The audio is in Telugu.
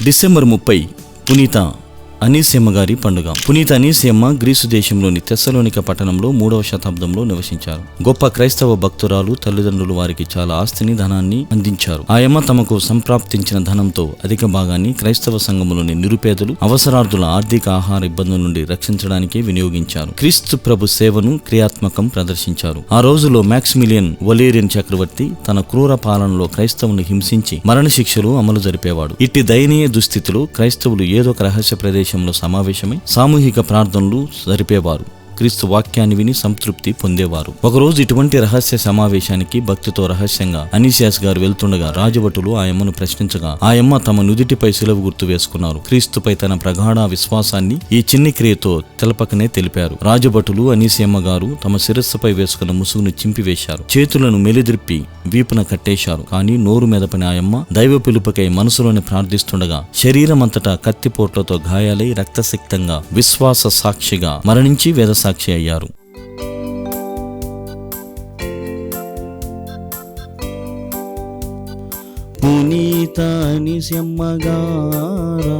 డిసెంబర్ 30 పునీత అనీసియమ్మ గారి పండుగ. పునీత అనీసియమ్మ గ్రీసు దేశంలోని తెస్సలోనిక పట్టణంలో 3వ శతాబ్దంలో నివసించారు. గొప్ప క్రైస్తవ భక్తురాలు. తల్లిదండ్రులు వారికి చాలా ఆస్తిని, ధనాన్ని అందించారు. ఆయమ్మ తమకు సంప్రాప్తించిన ధనంతో అధిక భాగాన్ని క్రైస్తవ సంఘములోని నిరుపేదలు, అవసరార్థుల ఆర్థిక ఆహార ఇబ్బందుల నుండి రక్షించడానికి వినియోగించారు. క్రీస్తు ప్రభు సేవను క్రియాత్మకం ప్రదర్శించారు. ఆ రోజులో మాక్సిమిలియన్ వలేరియన్ చక్రవర్తి తన క్రూర పాలనలో క్రైస్తవుని హింసించి మరణశిక్షలు అమలు జరిపేవాడు. ఇట్టి దయనీయ దుస్థితిలో క్రైస్తవులు ఏదో ఒక రహస్య ప్రదేశంలో సమావేశమై సామూహిక ప్రార్థనలు జరిపేవారు. క్రీస్తు వాక్యాన్ని విని సంతృప్తి పొందేవారు. ఒకరోజు ఇటువంటి రహస్య సమావేశానికి భక్తితో రహస్యంగా అనీసియాస్ గారు వెళ్తుండగా రాజభటులు ఆయమ్మను ప్రశ్నించగా ఆయమ్మ తమ నుదిటిపై శిలువ గుర్తు వేసుకున్నారు. క్రీస్తుపై తన ప్రగాఢ విశ్వాసాన్ని ఈ చిన్ని క్రియతో తెలపకనే తెలిపారు. రాజభటులు అనీసియమ్మ గారు తమ శిరస్సుపై వేసుకున్న ముసుగును చింపివేశారు. చేతులను మెలిద్రిప్పి వీపున కట్టేశారు. కానీ నోరు మెదపని ఆయమ్మ దైవ పిలుపుకై మనసులోనే ప్రార్థిస్తుండగా శరీరమంతటా కత్తిపోట్లతో గాయాలై రక్తసిక్తంగా విశ్వాస సాక్షిగా మరణించి వేదసాక్షి అయ్యారు. పునీత అనీసియమ్మ గారా